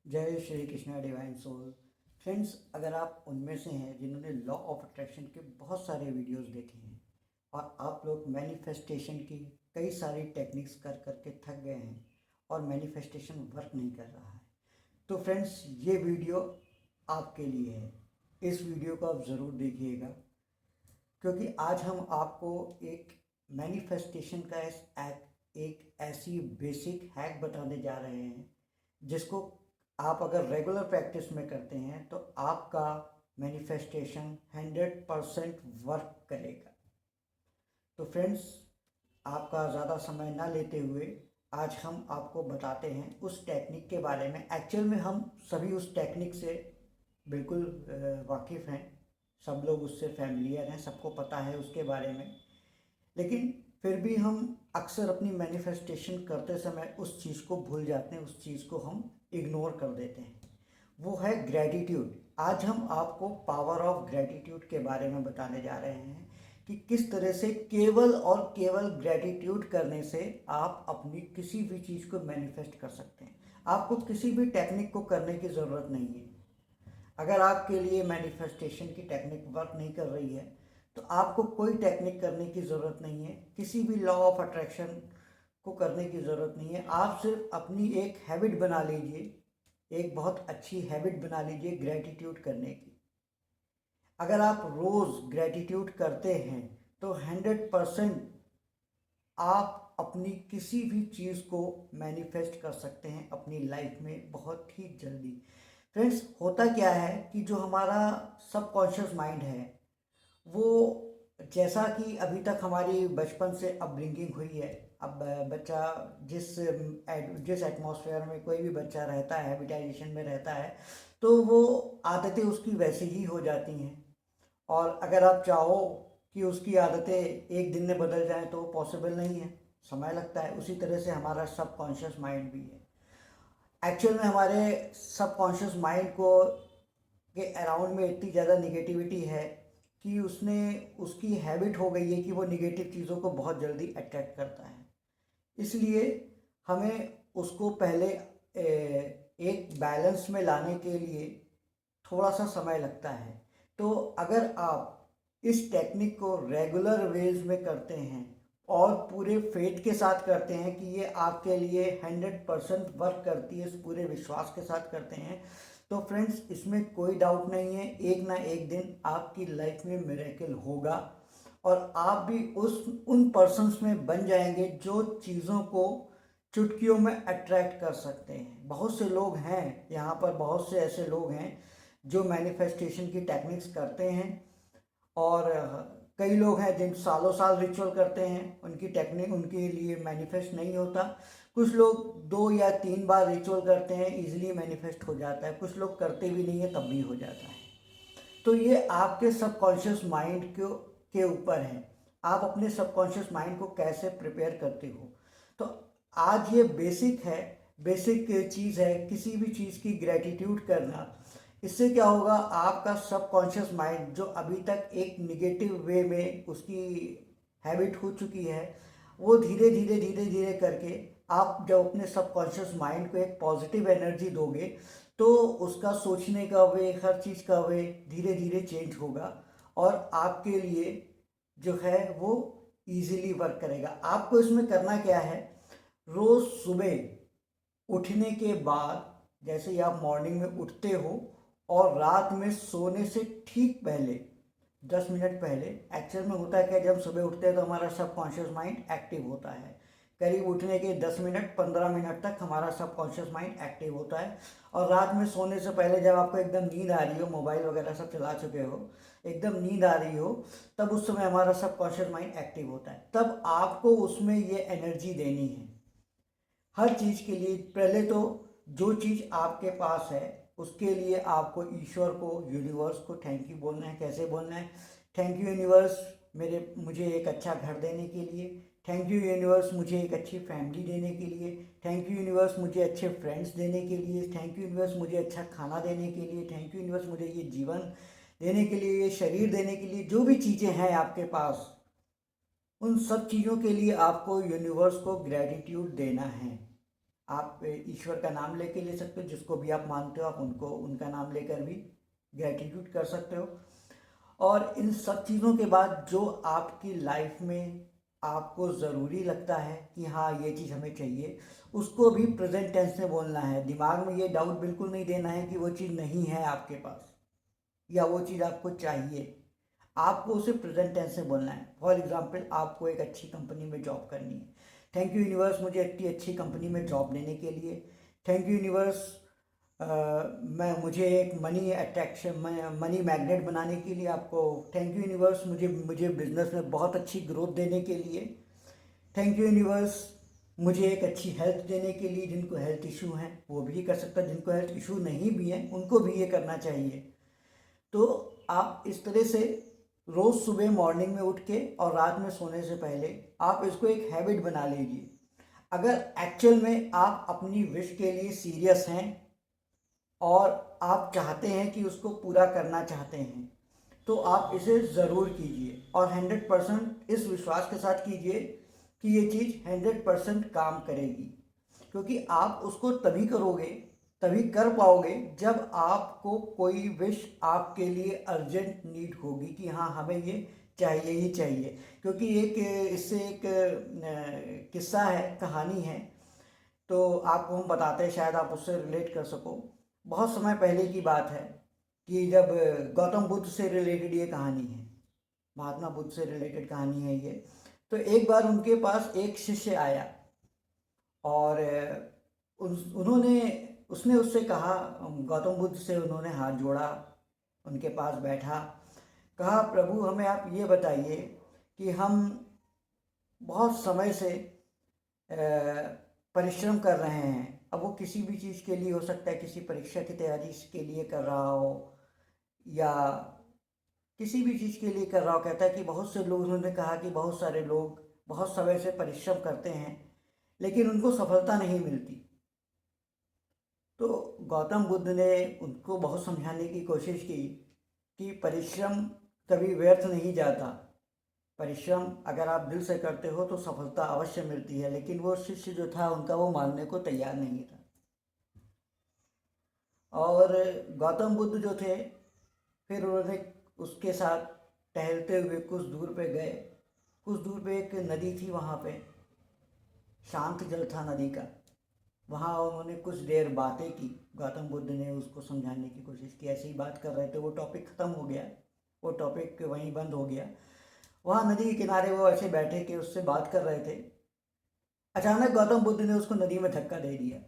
जय Shri Krishna divine soul. Friends, अगर आप उनमें से हैं जिन्होंने लॉ ऑफ अट्रैक्शन के बहुत सारे वीडियोस देखे हैं और आप लोग मैनिफेस्टेशन की कई सारी टेक्निक्स कर करके थक गए हैं और मैनिफेस्टेशन वर्क नहीं कर रहा है, तो फ्रेंड्स ये वीडियो आपके लिए है। इस वीडियो को आप ज़रूर देखिएगा, क्योंकि आज हम आपको एक मैनिफेस्टेशन का एक ऐसी बेसिक हैक बताने जा रहे हैं जिसको आप अगर रेगुलर प्रैक्टिस में करते हैं तो आपका मैनिफेस्टेशन 100% वर्क करेगा। तो फ्रेंड्स, आपका ज़्यादा समय ना लेते हुए आज हम आपको बताते हैं उस टेक्निक के बारे में। एक्चुअल में हम सभी उस टेक्निक से बिल्कुल वाकिफ़ हैं, सब लोग उससे फैमिलियर हैं, सबको पता है उसके बारे में। लेकिन फिर भी हम अक्सर अपनी मैनिफेस्टेशन करते समय उस चीज़ को भूल जाते हैं, उस चीज़ को हम इग्नोर कर देते हैं। वो है ग्रैटिट्यूड। आज हम आपको पावर ऑफ ग्रैटिट्यूड के बारे में बताने जा रहे हैं कि किस तरह से केवल और केवल ग्रैटिट्यूड करने से आप अपनी किसी भी चीज़ को मैनिफेस्ट कर सकते हैं। आपको किसी भी टेक्निक को करने की ज़रूरत नहीं है। अगर आपके लिए मैनिफेस्टेशन की टेक्निक वर्क नहीं कर रही है तो आपको कोई टेक्निक करने की ज़रूरत नहीं है, किसी भी लॉ ऑफ अट्रैक्शन को करने की ज़रूरत नहीं है। आप सिर्फ अपनी एक हैबिट बना लीजिए, एक बहुत अच्छी हैबिट बना लीजिए ग्रैटिट्यूड करने की। अगर आप रोज़ ग्रैटिट्यूड करते हैं तो 100% आप अपनी किसी भी चीज़ को मैनिफेस्ट कर सकते हैं अपनी लाइफ में बहुत ही जल्दी। फ्रेंड्स, होता क्या है कि जो हमारा सबकॉन्शियस माइंड है वो, जैसा कि अभी तक हमारी बचपन से अपब्रिंगिंग हुई है, अब बच्चा जिस एटमॉस्फेयर में कोई भी बच्चा रहता है, हैबिटाइजेशन में रहता है, तो वो आदतें उसकी वैसी ही हो जाती हैं। और अगर आप चाहो कि उसकी आदतें एक दिन में बदल जाएं तो पॉसिबल नहीं है, समय लगता है। उसी तरह से हमारा सबकॉन्शियस माइंड भी है। एक्चुअल में हमारे सबकॉन्शियस माइंड को के अराउंड में इतनी ज़्यादा निगेटिविटी है कि उसने उसकी हैबिट हो गई है कि वो निगेटिव चीज़ों को बहुत जल्दी अट्रैक्ट करता है। इसलिए हमें उसको पहले एक बैलेंस में लाने के लिए थोड़ा सा समय लगता है। तो अगर आप इस टेक्निक को रेगुलर वेज में करते हैं और पूरे फेथ के साथ करते हैं कि ये आपके लिए 100% वर्क करती है, इस पूरे विश्वास के साथ करते हैं, तो फ्रेंड्स इसमें कोई डाउट नहीं है, एक ना एक दिन आपकी लाइफ में मिरेकल होगा और आप भी उन पर्सन्स में बन जाएंगे जो चीज़ों को चुटकियों में अट्रैक्ट कर सकते हैं। बहुत से लोग हैं यहाँ पर, बहुत से ऐसे लोग हैं जो मैनिफेस्टेशन की टेक्निक्स करते हैं और कई लोग हैं जिन सालों साल रिचुअल करते हैं, उनकी टेक्निक उनके लिए मैनिफेस्ट नहीं होता। कुछ लोग 2 या 3 बार रिचुअल करते हैं, इजीली मैनिफेस्ट हो जाता है। कुछ लोग करते भी नहीं है तब भी हो जाता है। तो ये आपके सबकॉन्शियस माइंड के ऊपर है, आप अपने सबकॉन्शियस माइंड को कैसे प्रिपेयर करते हो। तो आज ये बेसिक चीज़ है किसी भी चीज़ की ग्रैटिट्यूड करना। इससे क्या होगा, आपका सबकॉन्शियस माइंड जो अभी तक एक निगेटिव वे में उसकी हैबिट हो चुकी है, वो धीरे धीरे धीरे धीरे करके आप जब अपने सबकॉन्शियस माइंड को एक पॉजिटिव एनर्जी दोगे तो उसका सोचने का वे, हर चीज़ का वे धीरे धीरे चेंज होगा और आपके लिए जो है वो इजीली वर्क करेगा। आपको इसमें करना क्या है, रोज़ सुबह उठने के बाद, जैसे ही आप मॉर्निंग में उठते हो और रात में सोने से ठीक पहले 10 मिनट पहले, एक्चुअल में होता है क्या, जब सुबह उठते हैं तो हमारा सबकॉन्शियस माइंड एक्टिव होता है। करीब उठने के 10 मिनट 15 मिनट तक हमारा सबकॉन्शियस माइंड एक्टिव होता है। और रात में सोने से पहले जब आपको एकदम नींद आ रही हो, मोबाइल वगैरह सब चला चुके हो, एकदम नींद आ रही हो, तब उस समय हमारा सबकॉन्शियस माइंड एक्टिव होता है। तब आपको उसमें ये एनर्जी देनी है हर चीज़ के लिए। पहले तो जो चीज़ आपके पास है उसके लिए आपको ईश्वर को, यूनिवर्स को थैंक यू बोलना है। कैसे बोलना है, थैंक यू यूनिवर्स मुझे एक अच्छा घर देने के लिए, थैंक यू यूनिवर्स मुझे एक अच्छी फैमिली देने के लिए, थैंक यू यूनिवर्स मुझे अच्छे फ्रेंड्स देने के लिए, थैंक यू यूनिवर्स मुझे अच्छा खाना देने के लिए, थैंक यू यूनिवर्स मुझे ये जीवन देने के लिए, ये शरीर देने के लिए। जो भी चीज़ें हैं आपके पास, उन सब चीज़ों के लिए आपको यूनिवर्स को ग्रैटिट्यूड देना है। आप ईश्वर का नाम लेके ले सकते हो, जिसको भी आप मानते हो आप उनको उनका नाम लेकर भी ग्रैटिट्यूड कर सकते हो। और इन सब चीज़ों के बाद जो आपकी लाइफ में आपको ज़रूरी लगता है कि हाँ ये चीज़ हमें चाहिए, उसको भी प्रेजेंट टेंस में बोलना है। दिमाग में ये डाउट बिल्कुल नहीं देना है कि वो चीज़ नहीं है आपके पास या वो चीज़ आपको चाहिए। आपको उसे प्रेजेंट टेंस में बोलना है। फॉर एग्जांपल, आपको एक अच्छी कंपनी में जॉब करनी है। थैंक यू यूनिवर्स मुझे इतनी अच्छी कंपनी में जॉब देने के लिए। थैंक यू यूनिवर्स मुझे एक मनी अट्रैक्शन मनी मैग्नेट बनाने के लिए। आपको थैंक यू यूनिवर्स मुझे बिजनेस में बहुत अच्छी ग्रोथ देने के लिए। थैंक यू यूनिवर्स मुझे एक अच्छी हेल्थ देने के लिए। जिनको हेल्थ इशू हैं वो भी कर सकता है, जिनको हेल्थ इशू नहीं भी हैं उनको भी ये करना चाहिए। तो आप इस तरह से रोज़ सुबह मॉर्निंग में उठ के और रात में सोने से पहले आप इसको एक हैबिट बना लीजिए। अगर एक्चुअल में आप अपनी विश के लिए सीरियस हैं और आप चाहते हैं कि उसको पूरा करना चाहते हैं, तो आप इसे ज़रूर कीजिए और 100% इस विश्वास के साथ कीजिए कि ये चीज़ 100% काम करेगी। क्योंकि आप उसको तभी करोगे, तभी कर पाओगे जब आपको कोई विश आपके लिए अर्जेंट नीड होगी कि हाँ हमें ये चाहिए ही चाहिए। क्योंकि एक इससे एक किस्सा है, कहानी है, तो आपको हम बताते हैं, शायद आप उससे रिलेट कर सको। बहुत समय पहले की बात है कि जब गौतम बुद्ध से रिलेटेड ये कहानी है, महात्मा बुद्ध से रिलेटेड कहानी है ये। तो एक बार उनके पास एक शिष्य आया और उन्होंने उसने उससे कहा, गौतम बुद्ध से उन्होंने हाथ जोड़ा, उनके पास बैठा, कहा प्रभु हमें आप ये बताइए कि हम बहुत समय से परिश्रम कर रहे हैं। अब वो किसी भी चीज़ के लिए हो सकता है, किसी परीक्षा की तैयारी के लिए कर रहा हो या किसी भी चीज़ के लिए कर रहा हो। कहता है कि बहुत से लोग, उन्होंने कहा कि बहुत सारे लोग बहुत समय से परिश्रम करते हैं लेकिन उनको सफलता नहीं मिलती। तो गौतम बुद्ध ने उनको बहुत समझाने की कोशिश की कि परिश्रम कभी व्यर्थ नहीं जाता। परिश्रम अगर आप दिल से करते हो तो सफलता अवश्य मिलती है। लेकिन वो शिष्य जो था उनका वो मानने को तैयार नहीं था। और गौतम बुद्ध जो थे, फिर उन्होंने उसके साथ टहलते हुए कुछ दूर पे गए। कुछ दूर पे एक नदी थी, वहाँ पे शांत जल था नदी का। वहाँ उन्होंने कुछ देर बातें की। गौतम बुद्ध ने उसको समझाने की कोशिश की, ऐसे ही बात कर रहे थे, वो टॉपिक ख़त्म हो गया, वो टॉपिक वहीं बंद हो गया। वहाँ नदी के किनारे वो ऐसे बैठे कि उससे बात कर रहे थे। अचानक गौतम बुद्ध ने उसको नदी में धक्का दे दिया।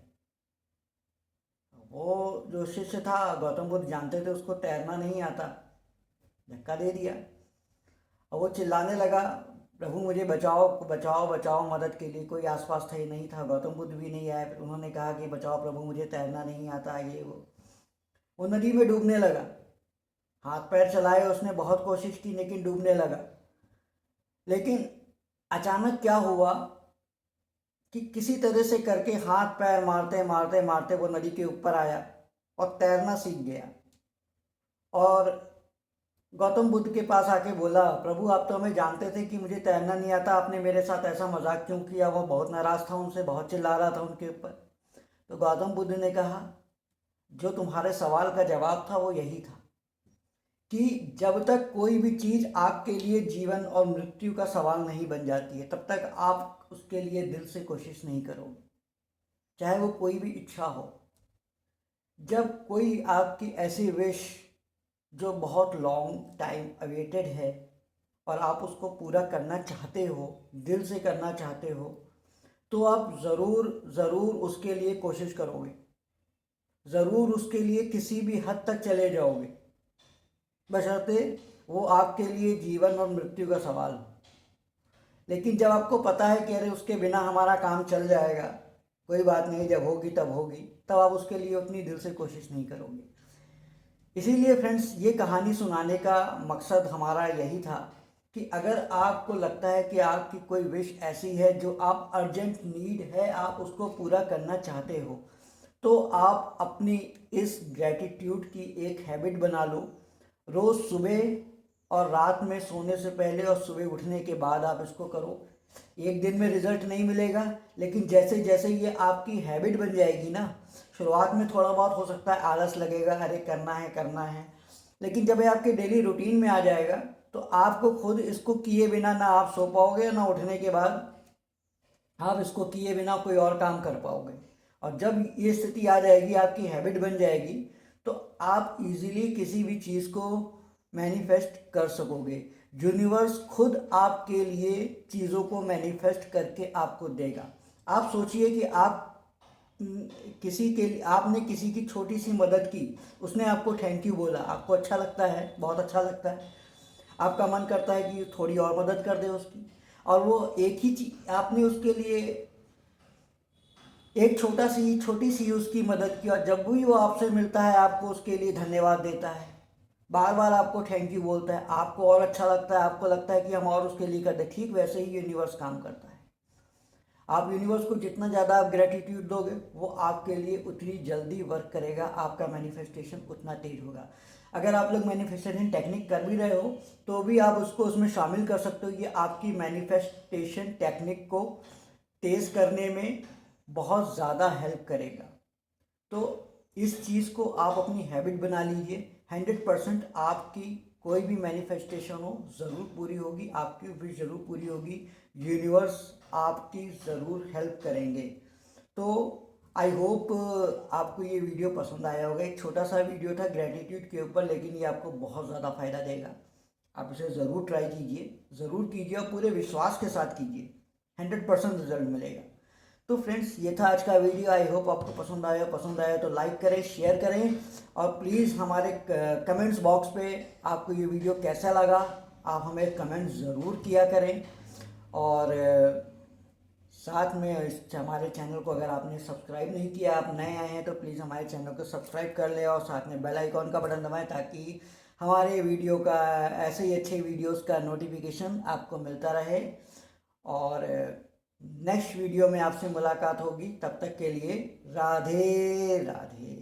वो जो शिष्य था, गौतम बुद्ध जानते थे उसको तैरना नहीं आता, धक्का दे दिया और वो चिल्लाने लगा, प्रभु मुझे बचाओ बचाओ बचाओ। मदद के लिए कोई आसपास था ही नहीं था, गौतम बुद्ध भी नहीं आए। उन्होंने कहा कि बचाओ प्रभु मुझे तैरना नहीं आता, ये वो नदी में डूबने लगा। हाथ पैर चलाए उसने, बहुत कोशिश की लेकिन डूबने लगा। लेकिन अचानक क्या हुआ कि किसी तरह से करके हाथ पैर मारते मारते मारते वो नदी के ऊपर आया और तैरना सीख गया। और गौतम बुद्ध के पास आके बोला, प्रभु आप तो हमें जानते थे कि मुझे तैरना नहीं आता, आपने मेरे साथ ऐसा मजाक क्यों किया। वो बहुत नाराज़ था उनसे, बहुत चिल्ला रहा था उनके ऊपर। तो गौतम बुद्ध ने कहा, जो तुम्हारे सवाल का जवाब था वो यही था कि जब तक कोई भी चीज़ आपके लिए जीवन और मृत्यु का सवाल नहीं बन जाती है, तब तक आप उसके लिए दिल से कोशिश नहीं करोगे, चाहे वो कोई भी इच्छा हो। जब कोई आपकी ऐसी विश जो बहुत लॉन्ग टाइम अवेटेड है और आप उसको पूरा करना चाहते हो, दिल से करना चाहते हो, तो आप ज़रूर ज़रूर उसके लिए कोशिश करोगे, ज़रूर उसके लिए किसी भी हद तक चले जाओगे, बशर्ते वो आपके लिए जीवन और मृत्यु का सवाल हो। लेकिन जब आपको पता है कि अरे उसके बिना हमारा काम चल जाएगा, कोई बात नहीं, जब होगी तब होगी, तब आप उसके लिए उतनी दिल से कोशिश नहीं करोगे। इसीलिए फ्रेंड्स, ये कहानी सुनाने का मकसद हमारा यही था कि अगर आपको लगता है कि आपकी कोई विश ऐसी है जो आप अर्जेंट नीड है, आप उसको पूरा करना चाहते हो, तो आप अपनी इस ग्रैटिट्यूड की एक हैबिट बना लो। रोज़ सुबह और रात में सोने से पहले और सुबह उठने के बाद आप इसको करो। एक दिन में रिजल्ट नहीं मिलेगा, लेकिन जैसे जैसे ये आपकी हैबिट बन जाएगी ना, शुरुआत में थोड़ा बहुत हो सकता है आलस लगेगा, अरे करना है, लेकिन जब ये आपके डेली रूटीन में आ जाएगा तो आपको खुद इसको किए बिना ना आप सो पाओगे, ना उठने के बाद आप इसको किए बिना कोई और काम कर पाओगे। और जब ये स्थिति आ जाएगी, आपकी हैबिट बन जाएगी, तो आप इजीली किसी भी चीज़ को मैनिफेस्ट कर सकोगे। यूनिवर्स खुद आपके लिए चीज़ों को मैनिफेस्ट करके आपको देगा। आप सोचिए कि आप किसी के लिए आपने किसी की छोटी सी मदद की, उसने आपको थैंक यू बोला, आपको अच्छा लगता है, बहुत अच्छा लगता है, आपका मन करता है कि थोड़ी और मदद कर दे उसकी। और वो एक ही चीज आपने उसके लिए एक छोटी सी उसकी मदद की, और जब भी वो आपसे मिलता है आपको उसके लिए धन्यवाद देता है, बार बार आपको थैंक यू बोलता है, आपको और अच्छा लगता है, आपको लगता है कि हम और उसके लिए करते। ठीक वैसे ही यूनिवर्स काम करता है। आप यूनिवर्स को जितना ज़्यादा आप ग्रेटिट्यूड दोगे, वो आपके लिए उतनी जल्दी वर्क करेगा, आपका मैनिफेस्टेशन उतना तेज होगा। अगर आप लोग मैनिफेस्टेशन टेक्निक कर भी रहे हो तो भी आप उसको उसमें शामिल कर सकते हो। ये आपकी मैनिफेस्टेशन टेक्निक को तेज करने में बहुत ज़्यादा हेल्प करेगा। तो इस चीज़ को आप अपनी हैबिट बना लीजिए। 100% आपकी कोई भी मैनिफेस्टेशन हो ज़रूर पूरी होगी, आपकी विश ज़रूर पूरी होगी, यूनिवर्स आपकी ज़रूर हेल्प करेंगे। तो आई होप आपको ये वीडियो पसंद आया होगा। एक छोटा सा वीडियो था ग्रेटिट्यूड के ऊपर, लेकिन ये आपको बहुत ज़्यादा फ़ायदा देगा। आप इसे ज़रूर ट्राई कीजिए, ज़रूर कीजिए और पूरे विश्वास के साथ कीजिए, 100% रिजल्ट मिलेगा। तो फ्रेंड्स, ये था आज का वीडियो। आई होप आपको पसंद आया तो लाइक करें, शेयर करें, और प्लीज़ हमारे कमेंट्स बॉक्स पे आपको ये वीडियो कैसा लगा आप हमें कमेंट ज़रूर किया करें। और साथ में हमारे चैनल को अगर आपने सब्सक्राइब नहीं किया, आप नए आए हैं, तो प्लीज़ हमारे चैनल को सब्सक्राइब कर लें और साथ में बेल आइकॉन का बटन दबाएं, ताकि हमारे वीडियो का ऐसे ही अच्छे वीडियोस का नोटिफिकेशन आपको मिलता रहे। और नेक्स्ट वीडियो में आपसे मुलाकात होगी, तब तक के लिए राधे राधे।